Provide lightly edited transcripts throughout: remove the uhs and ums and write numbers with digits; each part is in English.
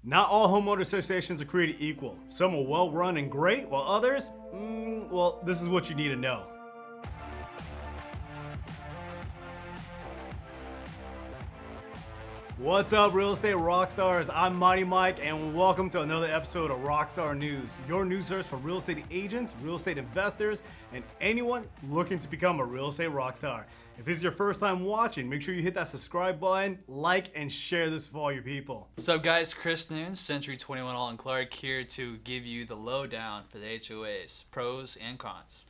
Not all homeowner associations are created equal. Some are well run and great, while others, well, this is what you need to know. What's up, real estate rock stars? I'm Mighty Mike, and welcome to another episode of Rockstar News, your news source for real estate agents, real estate investors, and anyone looking to become a real estate rock star. If this is your first time watching, make sure you hit that subscribe button, like, and share this with all your people. What's up, guys? Chris Noon, Century 21 All and Clark, here to give you the lowdown for the HOAs, pros and cons.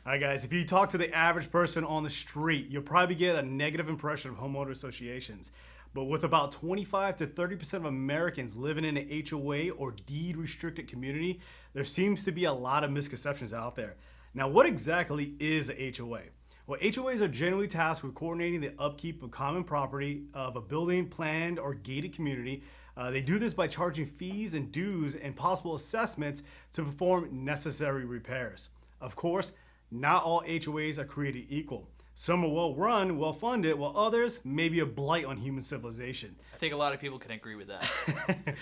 All right, guys, if you talk to the average person on the street, you'll probably get a negative impression of homeowner associations. But with about 25 to 30% of Americans living in an HOA or deed-restricted community, there seems to be a lot of misconceptions out there. Now, what exactly is a HOA? Well, HOAs are generally tasked with coordinating the upkeep of common property of a building, planned, or gated community. They do this by charging fees and dues and possible assessments to perform necessary repairs. Of course, not all HOAs are created equal. Some are well run, well funded, while others may be a blight on human civilization. I think a lot of people can agree with that.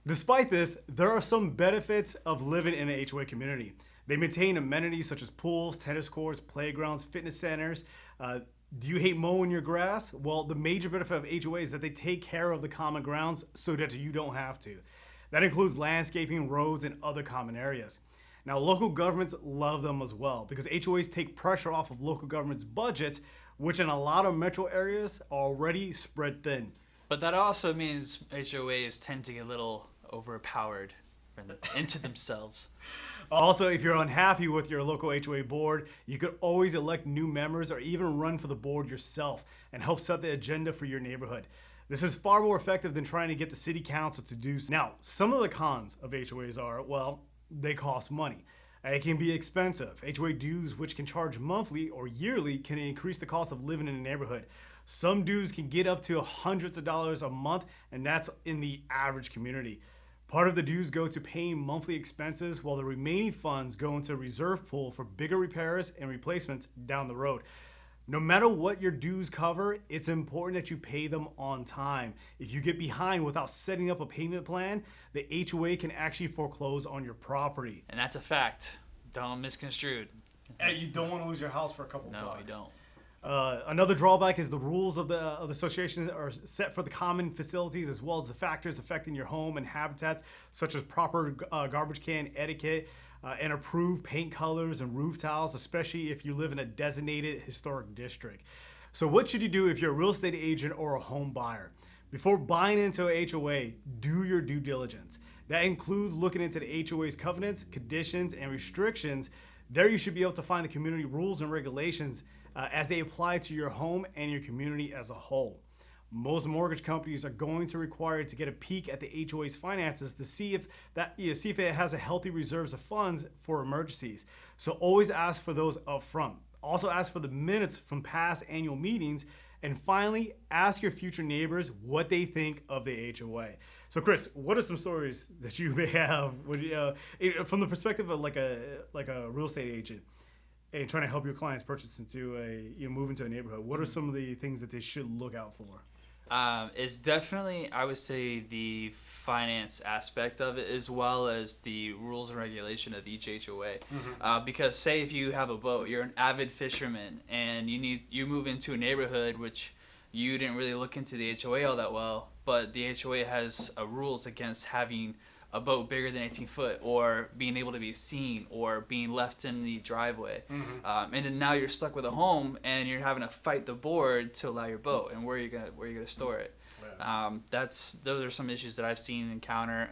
Despite this, there are some benefits of living in an HOA community. They maintain amenities such as pools, tennis courts, playgrounds, fitness centers. Do you hate mowing your grass? Well, the major benefit of HOA is that they take care of the common grounds so that you don't have to. That includes landscaping, roads, and other common areas. Now, local governments love them as well because HOAs take pressure off of local governments' budgets, which in a lot of metro areas are already spread thin. But that also means HOAs tend to get a little overpowered into themselves. Also, if you're unhappy with your local HOA board, you could always elect new members or even run for the board yourself and help set the agenda for your neighborhood. This is far more effective than trying to get the city council to do so. Now, some of the cons of HOAs are, well, they cost money. It can be expensive. HOA dues, which can charge monthly or yearly, can increase the cost of living in a neighborhood. Some dues can get up to hundreds of dollars a month, and that's in the average community. Part of the dues go to paying monthly expenses, while the remaining funds go into a reserve pool for bigger repairs and replacements down the road. No matter what your dues cover, it's important that you pay them on time. If you get behind without setting up a payment plan, the HOA can actually foreclose on your property. And that's a fact. Don't misconstrue it. And you don't want to lose your house for a couple bucks. No, you don't. Another drawback is the rules of the association are set for the common facilities as well as the factors affecting your home and habitats, such as proper garbage can etiquette, and approved paint colors and roof tiles, especially if you live in a designated historic district. So what should you do if you're a real estate agent or a home buyer? Before buying into a HOA, do your due diligence. That includes looking into the HOA's covenants, conditions, and restrictions. There you should be able to find the community rules and regulations as they apply to your home and your community as a whole. Most mortgage companies are going to require you to get a peek at the HOA's finances to see if it has a healthy reserves of funds for emergencies. So always ask for those up front. Also ask for the minutes from past annual meetings. And finally, ask your future neighbors what they think of the HOA. So Chris, what are some stories that you may have from the perspective of like a real estate agent and trying to help your clients purchase into move into a neighborhood? What are some of the things that they should look out for? It's definitely, I would say, the finance aspect of it as well as the rules and regulation of each HOA. Because say if you have a boat, you're an avid fisherman and you move into a neighborhood which you didn't really look into the HOA all that well, but the HOA has rules against having a boat bigger than 18 foot or being able to be seen or being left in the driveway. And then now you're stuck with a home and you're having to fight the board to allow your boat and where you're gonna store it. Those are some issues that I've seen and encounter.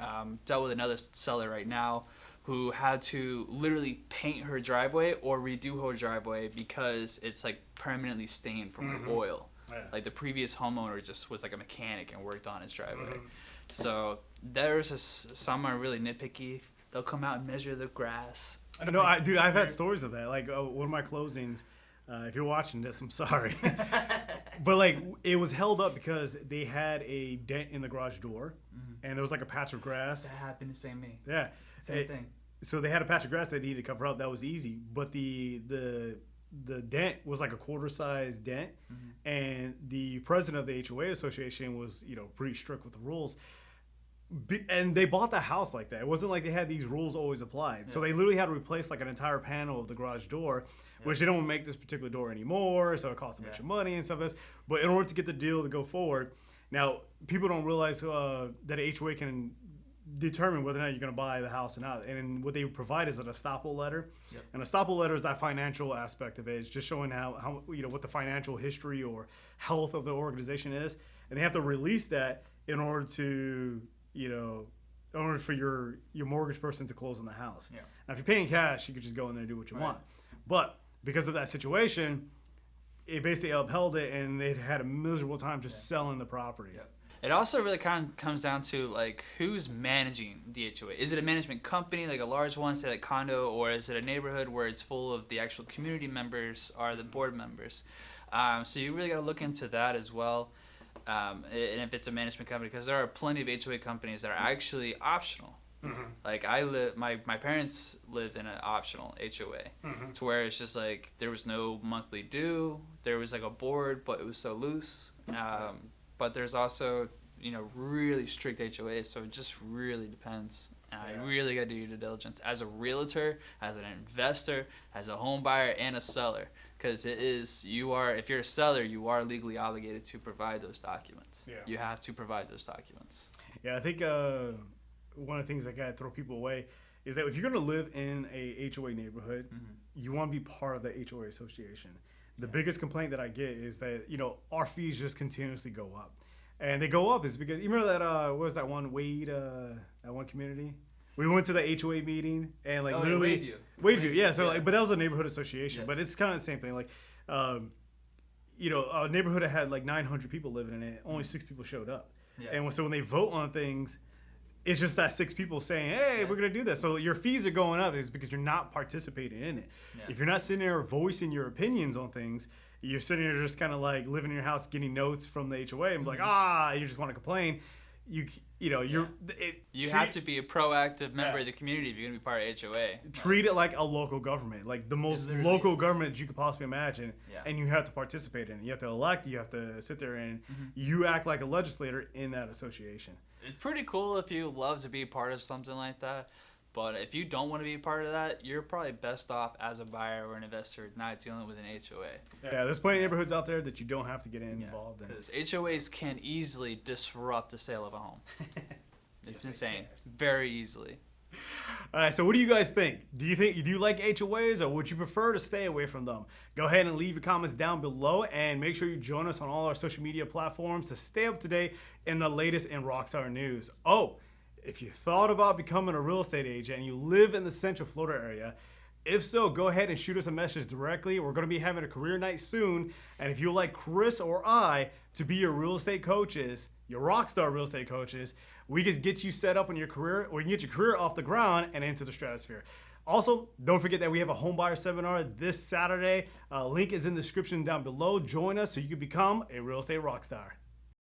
Dealt with another seller right now who had to literally paint her driveway or redo her driveway because it's like permanently stained from like oil. Like the previous homeowner just was like a mechanic and worked on his driveway. So there's some are really nitpicky. They'll come out and measure the grass. No, I've had stories of that. Like one of my closings, if you're watching this, I'm sorry. But like it was held up because they had a dent in the garage door and there was like a patch of grass. That happened to same me. Yeah. Same thing. So they had a patch of grass they needed to cover up. That was easy. But the dent was like a quarter-size dent, and the president of the HOA association was, pretty strict with the rules. And they bought the house like that. It wasn't like they had these rules always applied. So they literally had to replace like an entire panel of the garage door, which they don't make this particular door anymore. So it costs a bunch of money and stuff like this. But in order to get the deal to go forward, now people don't realize that HOA can determine whether or not you're going to buy the house or not. And what they provide is an estoppel letter. And estoppel letter is that financial aspect of it. It's just showing how what the financial history or health of the organization is. And they have to release that in order to in order for your mortgage person to close on the house. Now, if you're paying cash, you could just go in there and do what you want. But because of that situation, it basically upheld it, and they had a miserable time just selling the property. It also really kind of comes down to like who's managing the HOA. Is it a management company, like a large one, say like condo, or is it a neighborhood where it's full of the actual community members or the board members? So you really got to look into that as well. And if it's a management company, because there are plenty of HOA companies that are actually optional. Like my parents lived in an optional HOA, to where it's just like there was no monthly due. There was like a board, but it was so loose. But there's also really strict HOAs, so it just really depends. You really got to do your due diligence as a realtor, as an investor, as a home buyer, and a seller. Because if you're a seller, you are legally obligated to provide those documents. You have to provide those documents. I think one of the things that gotta throw people away is that if you're gonna live in a HOA neighborhood, you want to be part of the HOA association. The biggest complaint that I get is that our fees just continuously go up, and they go up is because you remember that what was that one Wade that one community. We went to the HOA meeting and literally Wadeview, yeah. So but that was a neighborhood association, but it's kind of the same thing. Like, a neighborhood that had like 900 people living in it, only 6 people showed up. And so when they vote on things, it's just that 6 people saying, "Hey, we're gonna do this." So your fees are going up is because you're not participating in it. If you're not sitting there voicing your opinions on things, you're sitting there just kind of like living in your house, getting notes from the HOA, and like, you just want to complain. You have to be a proactive member of the community if you're gonna be part of HOA. Treat it like a local government, like the most local government that you could possibly imagine, and you have to participate in it. You have to elect. You have to sit there and you act like a legislator in that association. It's pretty cool if you love to be part of something like that. But if you don't want to be a part of that, you're probably best off as a buyer or an investor not dealing with an HOA. Yeah, there's plenty of neighborhoods out there that you don't have to get involved in. Because HOAs can easily disrupt the sale of a home. It's insane. Very easily. All right, so what do you guys think? Do you like HOAs, or would you prefer to stay away from them? Go ahead and leave your comments down below, and make sure you join us on all our social media platforms to stay up to date in the latest in Rockstar news. If you thought about becoming a real estate agent and you live in the Central Florida area, if so, go ahead and shoot us a message directly. We're going to be having a career night soon. And if you'd like Chris or I to be your real estate coaches, your Rockstar real estate coaches, we can get you set up in your career, or you can get your career off the ground and into the stratosphere. Also, don't forget that we have a home buyer seminar this Saturday. Link is in the description down below. Join us so you can become a real estate rock star.